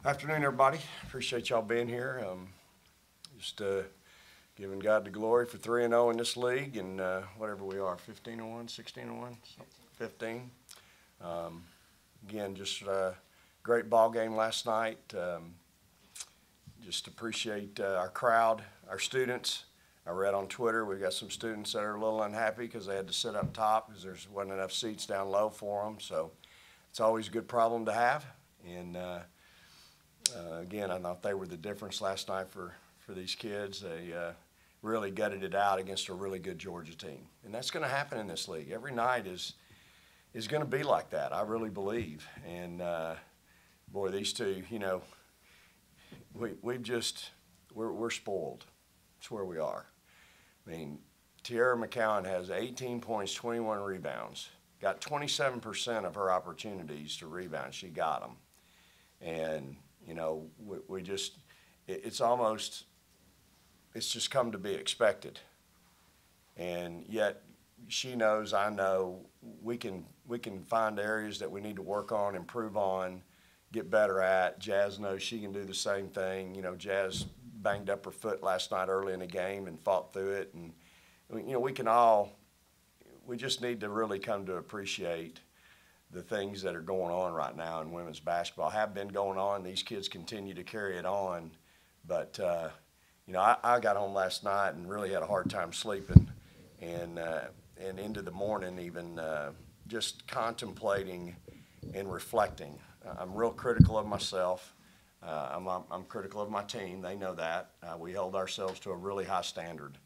Afternoon, everybody. Appreciate y'all being here. Just giving God the glory for 3-0 in this league and whatever we are, 15-1, 16-1, 15. Again, just a great ball game last night. Just appreciate our crowd, our students. I read on Twitter we've got some students that are a little unhappy because they had to sit up top because there wasn't enough seats down low for them. So it's always a good problem to have. And again, I thought they were the difference last night for these kids. They really gutted it out against a really good Georgia team. And that's going to happen in this league. Every night is going to be like that, I really believe. And, boy, these two, you know, we're spoiled. That's where we are. I mean, Tiara McCowan has 18 points, 21 rebounds. Got 27% of her opportunities to rebound. She got them. And, you know, it's just come to be expected. And yet she knows, I know, we can find areas that we need to work on, improve on, get better at. Jazz knows she can do the same thing. You know, Jazz banged up her foot last night early in the game and fought through it. And, you know, we just need to really come to appreciate the things that are going on right now in women's basketball, have been going on. These kids continue to carry it on. But, you know, I got home last night and really had a hard time sleeping and into the morning even just contemplating and reflecting. I'm real critical of myself. I'm critical of my team. They know that. We hold ourselves to a really high standard.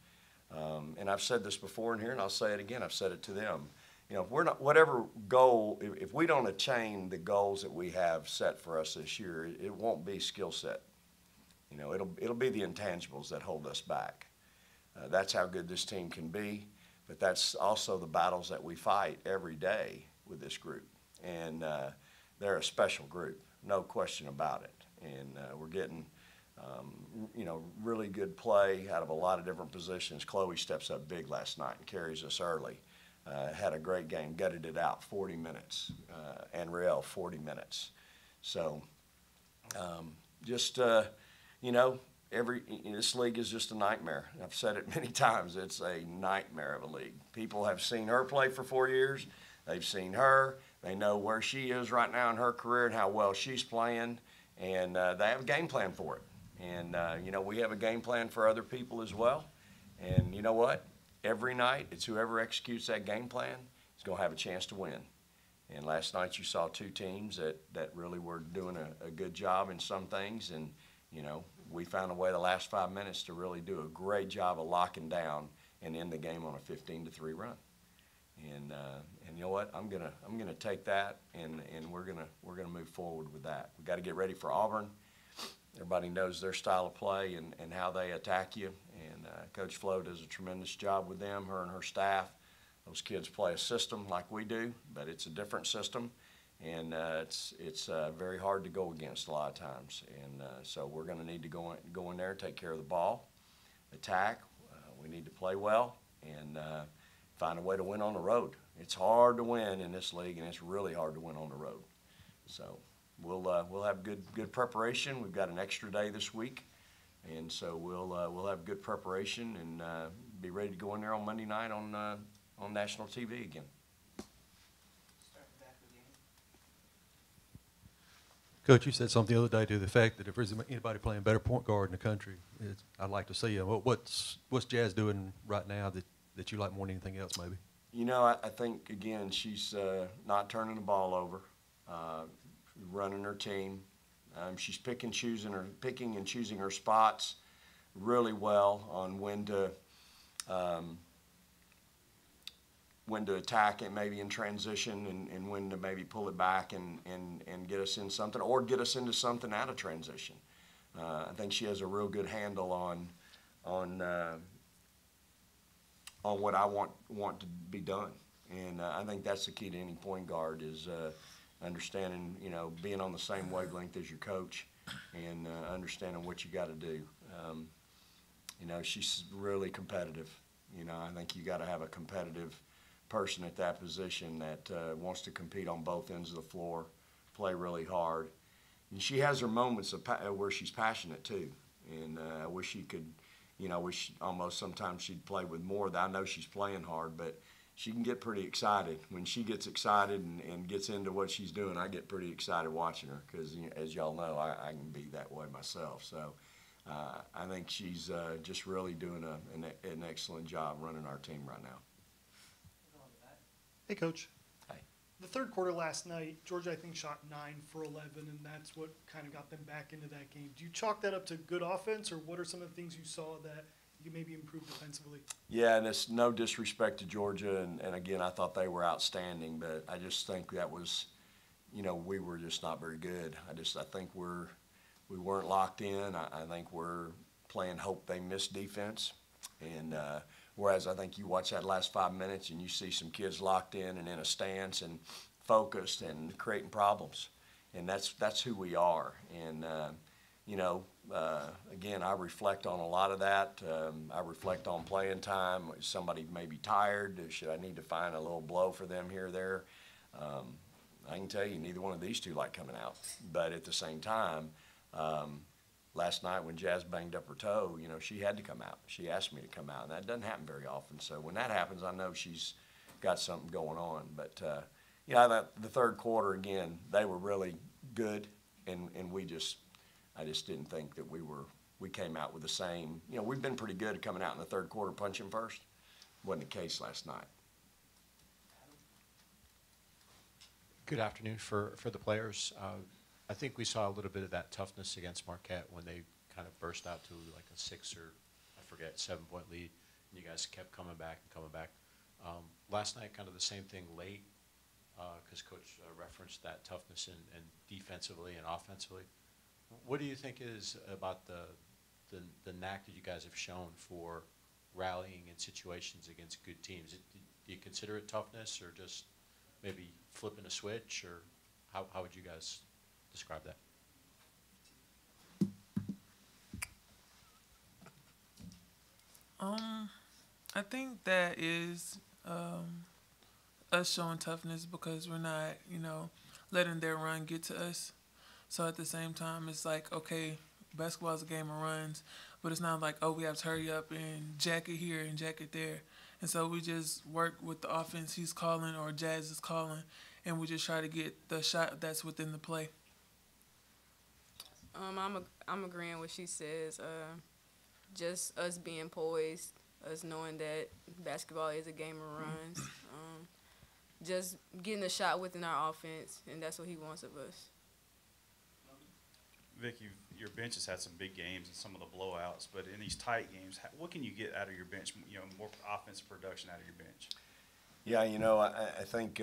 And I've said this before in here, and I'll say it again. I've said it to them. You know, if we're not, whatever goal, if we don't attain the goals that we have set for us this year, it won't be skill set. You know, it'll be the intangibles that hold us back. That's how good this team can be, but that's also the battles that we fight every day with this group. And they're a special group, no question about it. And we're getting, you know, really good play out of a lot of different positions. Chloe steps up big last night and carries us early. Had a great game, gutted it out, 40 minutes. And Riel, 40 minutes. So you know, this league is just a nightmare. I've said it many times. It's a nightmare of a league. People have seen her play for 4 years. They've seen her. They know where she is right now in her career and how well she's playing, and they have a game plan for it. And, you know, we have a game plan for other people as well. And you know what? Every night, it's whoever executes that game plan is going to have a chance to win. And last night you saw two teams that really were doing a good job in some things. And, you know, we found a way the last 5 minutes to really do a great job of locking down and end the game on a 15-3 run. And you know what? I'm gonna take that and we're gonna move forward with that. We got to get ready for Auburn. Everybody knows their style of play and how they attack you. And Coach Flo does a tremendous job with them, her and her staff. Those kids play a system like we do, but it's a different system. And it's very hard to go against a lot of times. And so we're going to need to go in there, take care of the ball, attack. We need to play well and find a way to win on the road. It's hard to win in this league, and it's really hard to win on the road. So we'll have good preparation. We've got an extra day this week, and so we'll have good preparation and be ready to go in there on Monday night on national TV again. Coach, you said something the other day to the fact that if there's anybody playing better point guard in the country, I'd like to see him. What's Jazz doing right now that you like more than anything else, maybe? You know, I think, again, she's not turning the ball over, running her team. She's picking and choosing her spots really well on when to attack it maybe in transition and when to maybe pull it back and get us in something or get us into something out of transition. I think she has a real good handle on what I want to be done. And I think that's the key to any point guard is understanding, you know, being on the same wavelength as your coach and understanding what you got to do. You know, she's really competitive. You know, I think you got to have a competitive person at that position that wants to compete on both ends of the floor, play really hard. And she has her moments of where she's passionate too. And I wish she could, I wish almost sometimes she'd play with more. I know she's playing hard, but she can get pretty excited. When she gets excited and gets into what she's doing, I get pretty excited watching her because, as y'all know, I can be that way myself. So I think she's just really doing an excellent job running our team right now. Hey, Coach. Hey. The third quarter last night, Georgia, I think, shot 9 for 11, and that's what kind of got them back into that game. Do you chalk that up to good offense, or what are some of the things you saw that you maybe improve defensively? Yeah, and it's no disrespect to Georgia, and again, I thought they were outstanding, but I just think that was, we were just not very good. I think we weren't locked in. I think we're playing hope they miss defense, and whereas I think you watch that last 5 minutes and you see some kids locked in and in a stance and focused and creating problems, and that's who we are. And again, I reflect on a lot of that. I reflect on playing time. Somebody may be tired. Should I need to find a little blow for them here or there? I can tell you, neither one of these two like coming out. But at the same time, last night when Jazz banged up her toe, she had to come out. She asked me to come out, and that doesn't happen very often. So when that happens, I know she's got something going on. But, the third quarter, again, they were really good, and I just didn't think that we came out with the same. We've been pretty good at coming out in the third quarter punching first. Wasn't the case last night. Good afternoon for the players. I think we saw a little bit of that toughness against Marquette when they kind of burst out to like a 6 or, 7-point lead, and you guys kept coming back. Last night, kind of the same thing late, because Coach referenced that toughness and defensively and offensively. What do you think is about the knack that you guys have shown for rallying in situations against good teams? Do you consider it toughness or just maybe flipping a switch, or how would you guys describe that? I think that is us showing toughness because we're not, letting their run get to us. So at the same time, it's like, okay, basketball is a game of runs, but it's not like, oh, we have to hurry up and jack it here and jack it there. And so we just work with the offense he's calling or Jazz is calling, and we just try to get the shot that's within the play. I'm agreeing with what she says. Just us being poised, us knowing that basketball is a game of runs. Just getting a shot within our offense, and that's what he wants of us. Vic, your bench has had some big games and some of the blowouts, but in these tight games, what can you get out of your bench? More offensive production out of your bench. Yeah, I think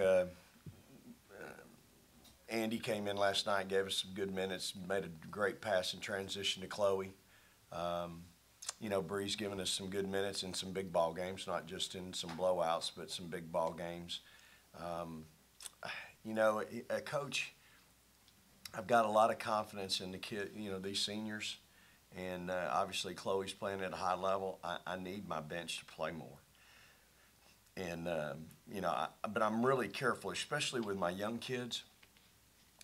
Andy came in last night, gave us some good minutes, made a great pass in transition to Chloe. Bree's given us some good minutes in some big ball games, not just in some blowouts, but some big ball games. A coach, I've got a lot of confidence in the kid, these seniors, and obviously Chloe's playing at a high level. I need my bench to play more. And, but I'm really careful, especially with my young kids.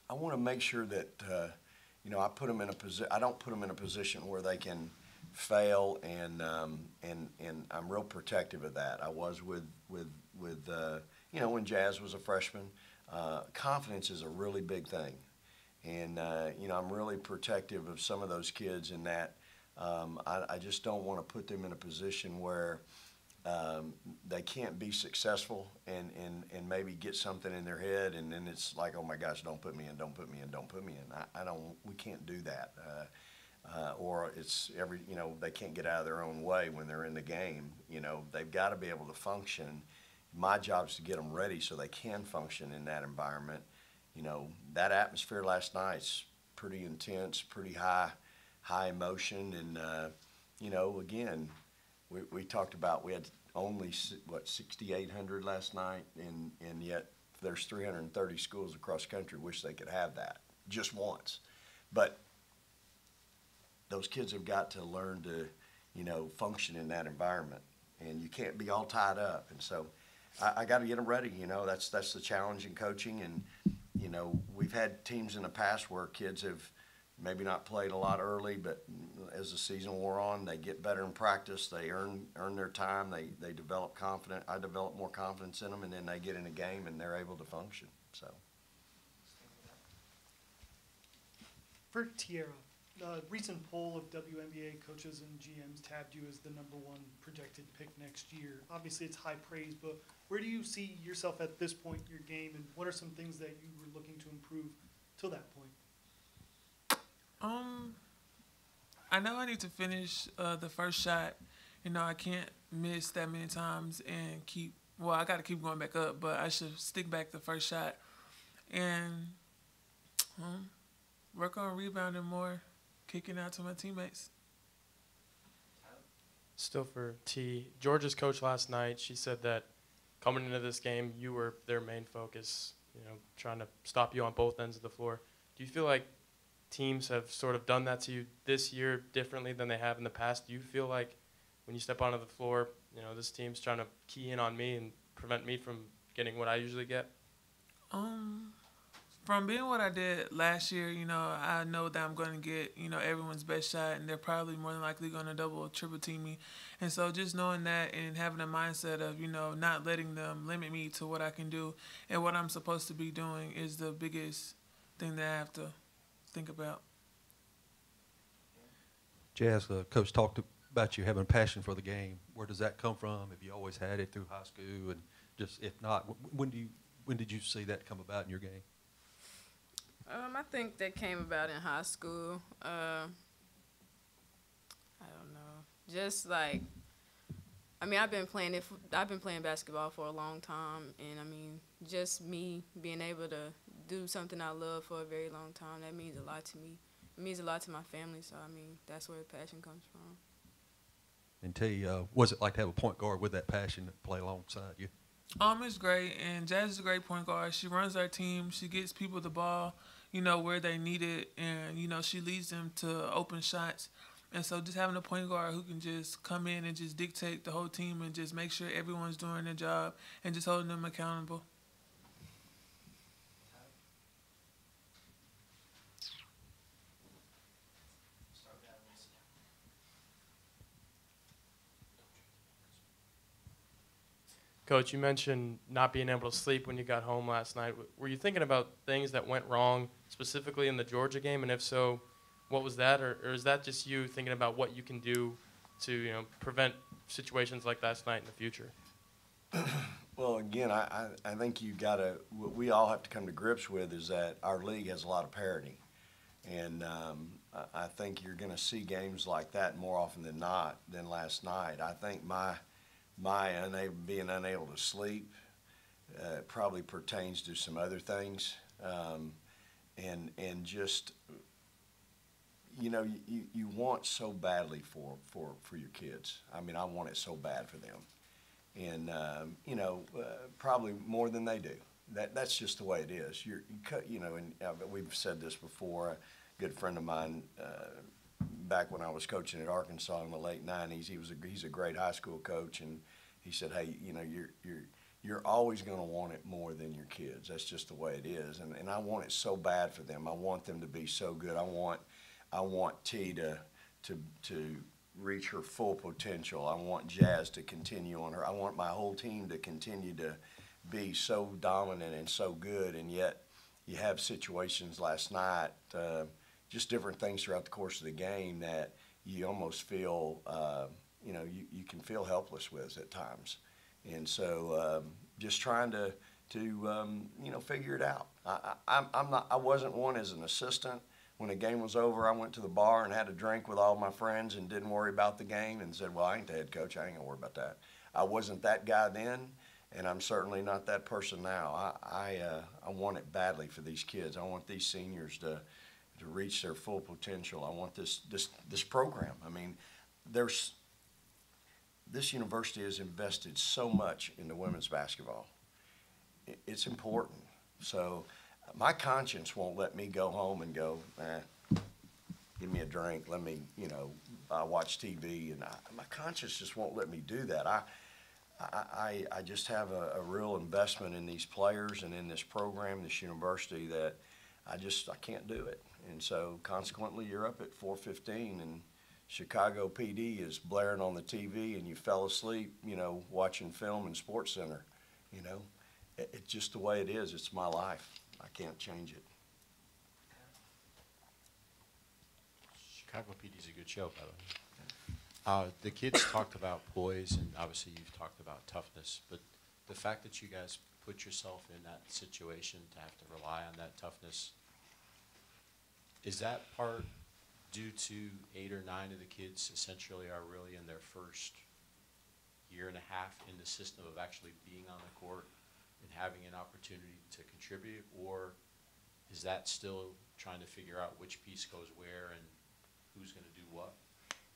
I want to make sure that, I put them in I don't put them in a position where they can fail, and I'm real protective of that. I was with when Jazz was a freshman. Confidence is a really big thing. And, I'm really protective of some of those kids in that I just don't want to put them in a position where they can't be successful and maybe get something in their head, and then it's like, oh my gosh, don't put me in, don't put me in, don't put me in. We can't do that. Or it's they can't get out of their own way when they're in the game. They've got to be able to function. My job is to get them ready so they can function in that environment. That atmosphere last night's pretty intense, pretty high emotion, and again, we talked about we had only 6,800 last night, and yet there's 330 schools across the country wish they could have that just once, but those kids have got to learn to function in that environment, and you can't be all tied up, and so I got to get them ready. That's the challenge in coaching, and we've we've had teams in the past where kids have maybe not played a lot early, but as the season wore on, they get better in practice, they earn their time, they develop confidence. I develop more confidence in them, and then they get in a game and they're able to function, so. For Tierra, a recent poll of WNBA coaches and GMs tabbed you as the #1 projected pick next year. Obviously, it's high praise, but where do you see yourself at this point in your game, and what are some things that you were looking to improve till that point? I know I need to finish the first shot. You know, I can't miss that many times and I got to keep going back up, but I should stick back the first shot and work on rebounding more, kicking out to my teammates. Still for T, Georgia's coach last night, she said that coming into this game, you were their main focus, trying to stop you on both ends of the floor. Do you feel like teams have sort of done that to you this year differently than they have in the past? Do you feel like when you step onto the floor, this team's trying to key in on me and prevent me from getting what I usually get? From being what I did last year, I know that I'm going to get, everyone's best shot, and they're probably more than likely going to double or triple team me. And so just knowing that and having a mindset of, not letting them limit me to what I can do and what I'm supposed to be doing is the biggest thing that I have to think about. Jazz, Coach talked about you having a passion for the game. Where does that come from? Have you always had it through high school? And just, if not, when did you see that come about in your game? I think that came about in high school. I don't know. Just like, I've been playing basketball for a long time, and just me being able to do something I love for a very long time, that means a lot to me. It means a lot to my family, so that's where the passion comes from. And T, what's it like to have a point guard with that passion to play alongside you? It's great, and Jazz is a great point guard. She runs our team. She gets people the ball, where they need it, and, she leads them to open shots. And so just having a point guard who can just come in and just dictate the whole team and just make sure everyone's doing their job and just holding them accountable. Coach, you mentioned not being able to sleep when you got home last night. Were you thinking about things that went wrong specifically in the Georgia game? And if so, what was that? Or is that just you thinking about what you can do to prevent situations like last night in the future? Well, again, I think what we all have to come to grips with is that our league has a lot of parity. And I think you're going to see games like that more often than not than last night. I think my being unable to sleep probably pertains to some other things, and just you want so badly for your kids. I want it so bad for them, and probably more than they do. That's just the way it is. And we've said this before. A good friend of mine. Back when I was coaching at Arkansas in the late '90s, he's a great high school coach, and he said, "Hey, you're always going to want it more than your kids. That's just the way it is." And I want it so bad for them. I want them to be so good. I want T to reach her full potential. I want Jazz to continue on her. I want my whole team to continue to be so dominant and so good. And yet, you have situations last night. Just different things throughout the course of the game that you almost feel, you can feel helpless with at times. And so just trying to figure it out. I wasn't one as an assistant. When the game was over, I went to the bar and had a drink with all my friends and didn't worry about the game and said, well, I ain't the head coach. I ain't gonna worry about that. I wasn't that guy then, and I'm certainly not that person now. I want it badly for these kids. I want these seniors to reach their full potential. I want this program. This university has invested so much into women's basketball. It's important. So my conscience won't let me go home and go, give me a drink, let me, watch TV. And my conscience just won't let me do that. I just have a real investment in these players and in this program, this university, that I can't do it. And so consequently, you're up at 4:15 and Chicago PD is blaring on the TV and you fell asleep, watching film in Sports Center. It's just the way it is. It's my life. I can't change it. Chicago PD's a good show, by the way. The kids talked about poise, and obviously you've talked about toughness, but the fact that you guys put yourself in that situation to have to rely on that toughness, is that part due to 8 or 9 of the kids essentially are really in their first year and a half in the system of actually being on the court and having an opportunity to contribute, or is that still trying to figure out which piece goes where and who's going to do what?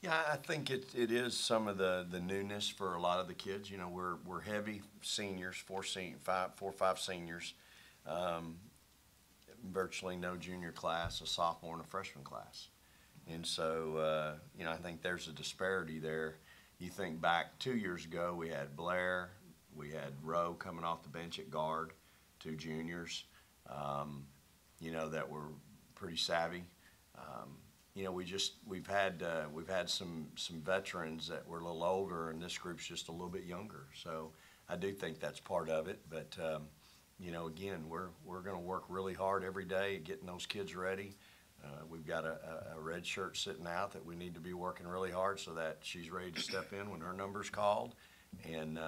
Yeah, I think it is some of the newness for a lot of the kids. We're heavy seniors, 4 or 5 seniors, virtually no junior class, a sophomore and a freshman class. And so, I think there's a disparity there. You think back 2 years ago, we had Blair, we had Rowe coming off the bench at guard, 2 juniors, that were pretty savvy. We've had some veterans that were a little older, and this group's just a little bit younger. So I do think that's part of it. But again, we're going to work really hard every day at getting those kids ready. We've got a red shirt sitting out that we need to be working really hard so that she's ready to step in when her number's called. And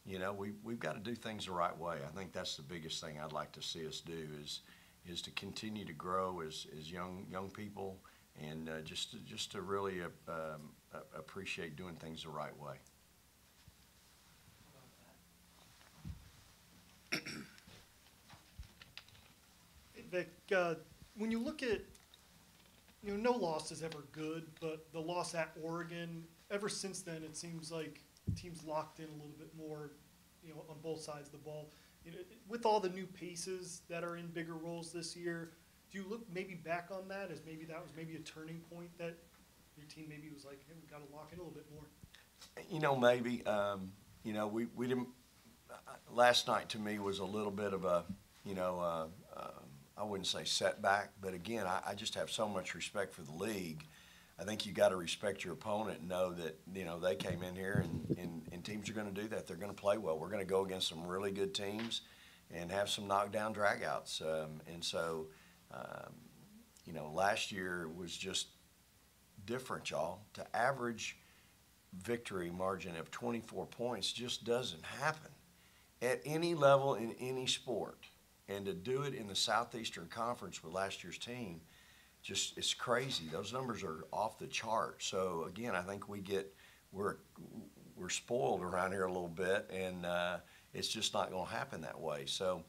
we've got to do things the right way. I think that's the biggest thing I'd like to see us do is to continue to grow as young people, and just to really appreciate doing things the right way. Hey, Vic, when you look at, no loss is ever good, but the loss at Oregon, ever since then, it seems like teams locked in a little bit more, on both sides of the ball. With all the new paces that are in bigger roles this year, do you look maybe back on that as maybe that was maybe a turning point that your team maybe was like, hey, we got to lock in a little bit more? Maybe. We didn't. Last night to me was a little bit of a, I wouldn't say setback, but again, I just have so much respect for the league. I think you got to respect your opponent and know that, they came in here and teams are going to do that. They're going to play well. We're going to go against some really good teams and have some knockdown dragouts. And so, last year was just different, y'all. To average victory margin of 24 points just doesn't happen at any level in any sport. And to do it in the Southeastern Conference with last year's team, it's crazy. Those numbers are off the chart. So again, I think we're spoiled around here a little bit, and it's just not going to happen that way. So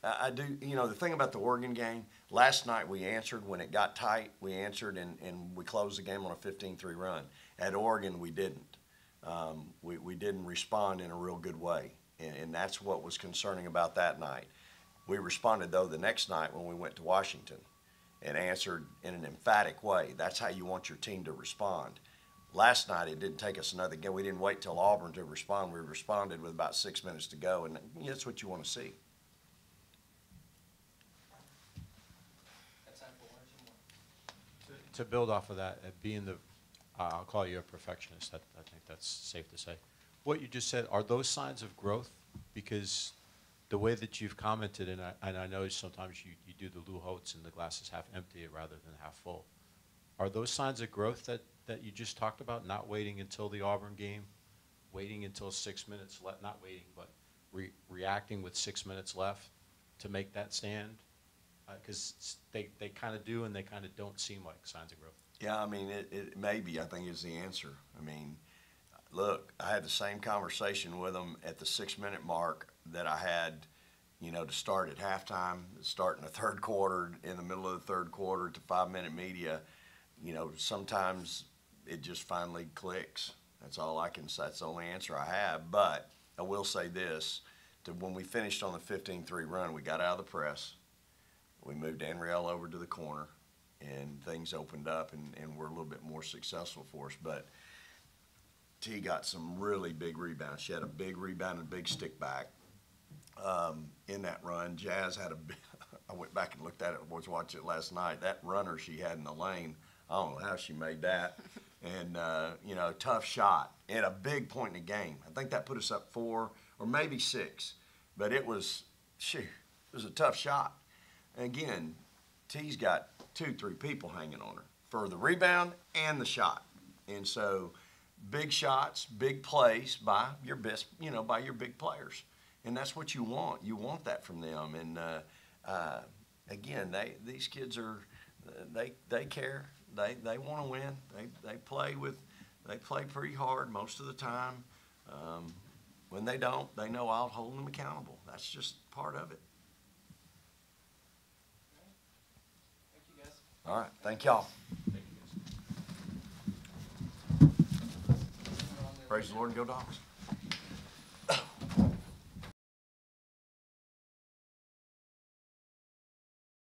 I do. The thing about the Oregon game, last night we answered when it got tight. We answered and we closed the game on a 15-3 run. At Oregon, we didn't. We didn't respond in a real good way, and that's what was concerning about that night. We responded though the next night when we went to Washington and answered in an emphatic way. That's how you want your team to respond. Last night, it didn't take us another game. We didn't wait till Auburn to respond. We responded with about 6 minutes to go, and that's what you want to see. To build off of that, being I'll call you a perfectionist. I think that's safe to say. What you just said, are those signs of growth? Because the way that you've commented, and I know sometimes you do the Lou Holtz and the glass is half empty rather than half full. Are those signs of growth that you just talked about, not waiting until the Auburn game, waiting until 6 minutes left, not waiting, but reacting with 6 minutes left to make that stand? Because they kind of do and they kind of don't seem like signs of growth. Yeah, it maybe, I think, is the answer. Look, I had the same conversation with them at the 6 minute mark that I had, to start at halftime, start in the third quarter, in the middle of the third quarter to 5 minute media. Sometimes it just finally clicks. That's all I can say. That's the only answer I have. But I will say this, when we finished on the 15-3 run, we got out of the press. We moved Anriel over to the corner, and things opened up and were a little bit more successful for us. But T got some really big rebounds. She had a big rebound and a big stick back in that run. Jazz had I went back and looked at it, was watching it last night. That runner she had in the lane, I don't know how she made that. And, you know, tough shot and a big point in the game. I think that put us up 4 or maybe 6, but it was a tough shot. And again, T's got 2-3 people hanging on her for the rebound and the shot. And so big shots, big plays by your best, you know, by your big players. And that's what you want. You want that from them. And, again, these kids are, they care. They want to win. They play pretty hard most of the time. When they don't, they know I'll hold them accountable. That's just part of it. Thank you, guys. All right. Thank y'all. Praise the Lord and go Dogs.